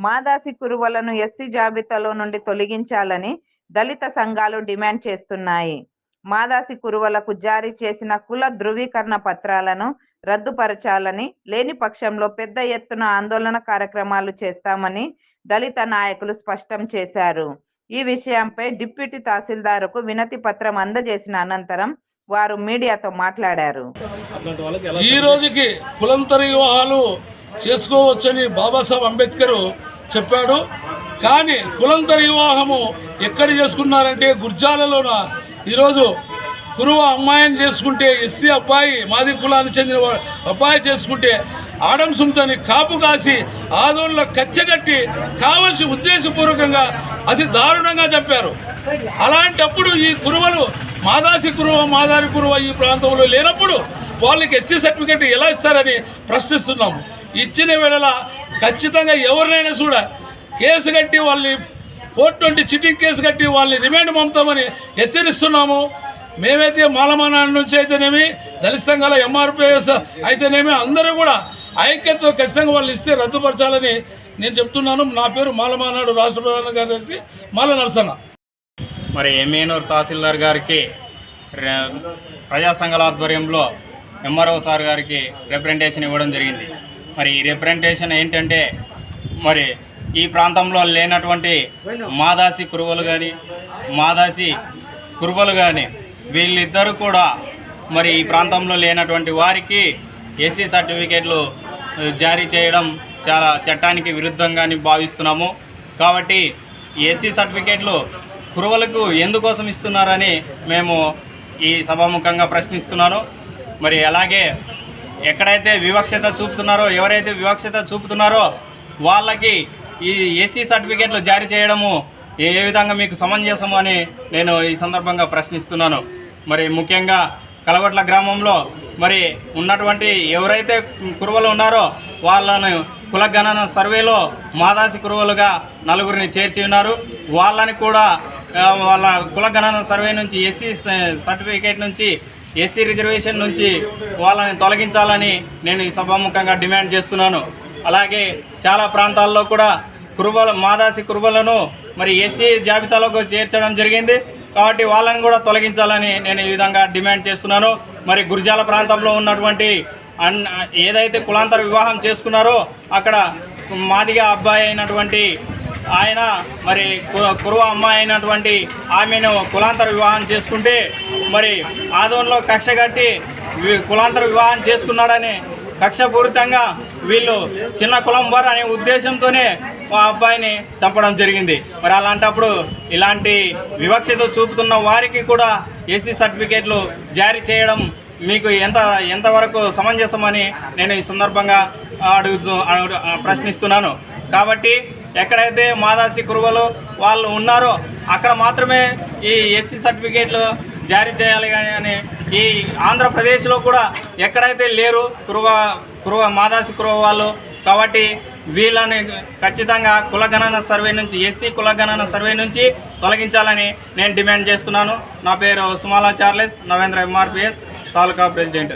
Madasi కురువలను SC జాబితాలో నుండి తొలగించాలని దళిత సంఘాలు డిమాండ్ చేస్తున్నాయి. మాదాసి కురువలకు జారీ చేసిన కుల ధృవీకరణ పత్రాలను రద్దుపరచాలని, లేని పక్షంలో పెద్ద ఎత్తున ఆందోళన కార్యక్రమాలు చేస్తామని దళిత నాయకులు స్పష్టం చేశారు. ఈ విషయంపై డిప్యూటీ తహసీల్దార్కు వినతి పత్రం అందజేసిన అనంతరం వారు మీడియాతో మాట్లాడారు. ఈ రోజుకి కులంతర వివాహాలు చేసుకోవచ్చని బాబాసాహెబ్ అంబేద్కర్ చెప్పాడు. కానీ కులంతర వివాహము ఎక్కడ చేసుకున్నారంటే గుర్జాలలోన. ఈరోజు కురువ అమ్మాయిని చేసుకుంటే ఎస్సీ అబ్బాయి, మాది కులానికి చెందిన అబ్బాయి చేసుకుంటే ఆడంసుంతని కాపు కాసి ఆదోళ్ళ కచ్చగట్టి కావలసి ఉద్దేశపూర్వకంగా అతి దారుణంగా చెప్పారు. అలాంటప్పుడు ఈ కురువలు మాదాసి కురువ, మాదారి కురువ ఈ ప్రాంతంలో లేనప్పుడు వాళ్ళకి ఎస్సీ సర్టిఫికేట్ ఎలా ఇస్తారని ప్రశ్నిస్తున్నాము. ఇచ్చిన వేళ ఖచ్చితంగా ఎవరినైనా చూడ కేసు కట్టి వాళ్ళని 420 చిట్టింగ్ కేసు కట్టి వాళ్ళని రిమాండ్ పంపుతామని హెచ్చరిస్తున్నాము. మేమైతే మాలమానాడు నుంచి అయితేనేమి, దళిత సంఘాల ఎంఆర్పిఎస్ అయితేనేమి అందరూ కూడా ఐక్యతతో ఖచ్చితంగా వాళ్ళు ఇస్తే రద్దుపరచాలని నేను చెప్తున్నాను. నా పేరు మాలమానాడు రాష్ట్ర ప్రధాన కార్యదర్శి మాల నరసన్న. మరి ఎమ్మెనూరు తహసీల్దార్ గారికి ప్రజా సంఘాల ఆధ్వర్యంలో ఎంఆర్ఓ సార్ గారికి రిప్రజెంటేషన్ ఇవ్వడం జరిగింది. మరి ఈ రిప్రజెంటేషన్ ఏంటంటే, మరి ఈ ప్రాంతంలో లేనటువంటి మాదాసి కురువలు కానీ, మాదాసి కురువలు కానీ వీళ్ళిద్దరూ కూడా మరి ఈ ప్రాంతంలో లేనటువంటి వారికి ఎస్సీ సర్టిఫికేట్లు జారీ చేయడం చాలా చట్టానికి విరుద్ధంగాని భావిస్తున్నాము. కాబట్టి ఎస్సీ సర్టిఫికేట్లు కురువలకు ఎందుకోసం ఇస్తున్నారని మేము ఈ సభాముఖంగా ప్రశ్నిస్తున్నాను. మరి అలాగే ఎక్కడైతే వివక్షత చూపుతున్నారో, ఎవరైతే వివక్షత చూపుతున్నారో వాళ్ళకి ఈ ఎస్సీ సర్టిఫికేట్లు జారీ చేయడము ఏ విధంగా మీకు సమంజసము అని నేను ఈ సందర్భంగా ప్రశ్నిస్తున్నాను. మరి ముఖ్యంగా కలగొట్ల గ్రామంలో మరి ఉన్నటువంటి ఎవరైతే కురువలు ఉన్నారో వాళ్ళను కులగణన సర్వేలో మాదాసి కురువలుగా 4గురిని చేర్చి ఉన్నారు. వాళ్ళని కూడా వాళ్ళ కులగణన సర్వే నుంచి ఎస్సీ సర్టిఫికేట్ నుంచి, ఎస్సీ రిజర్వేషన్ నుంచి వాళ్ళని తొలగించాలని నేను ఈ సభాముఖంగా డిమాండ్ చేస్తున్నాను. అలాగే చాలా ప్రాంతాల్లో కూడా మాదాసి కురువలను మరి ఎస్సీ జాబితాలోకి చేర్చడం జరిగింది. కాబట్టి వాళ్ళని కూడా తొలగించాలని నేను ఈ విధంగా డిమాండ్ చేస్తున్నాను. మరి గుర్జాల ప్రాంతంలో ఉన్నటువంటి ఏదైతే కులాంతర వివాహం చేసుకున్నారో అక్కడ మాదిగా అబ్బాయి అయినటువంటి ఆయన మరి కురువ అమ్మాయి అయినటువంటి ఆమెను కులాంతర వివాహం చేసుకుంటే మరి ఆదోన్లో కక్ష కట్టి కులాంతర వివాహం చేసుకున్నాడని కక్షపూరితంగా వీళ్ళు చిన్న కులం వారు అనే ఉద్దేశంతోనే ఆ అబ్బాయిని చంపడం జరిగింది. మరి అలాంటప్పుడు ఇలాంటి వివక్షత చూపుతున్న వారికి కూడా ఎస్సీ సర్టిఫికేట్లు జారీ చేయడం మీకు ఎంతవరకు సమంజసమని నేను ఈ సందర్భంగా ప్రశ్నిస్తున్నాను. కాబట్టి ఎక్కడైతే మాదాసి కురువలు వాళ్ళు ఉన్నారో అక్కడ మాత్రమే ఈ ఎస్సీ సర్టిఫికేట్లు జారీ చేయాలి కానీ ఈ ఆంధ్రప్రదేశ్లో కూడా ఎక్కడైతే లేరు మాదాసి కురువ వాళ్ళు. కాబట్టి వీళ్ళని ఖచ్చితంగా కులగణన సర్వే నుంచి, ఎస్సీ కులగణన సర్వే నుంచి తొలగించాలని నేను డిమాండ్ చేస్తున్నాను. నా పేరు సుమాలా చార్లెస్, నవేంద్ర ఎంఆర్పిఎస్ తాలూకా ప్రెసిడెంట్.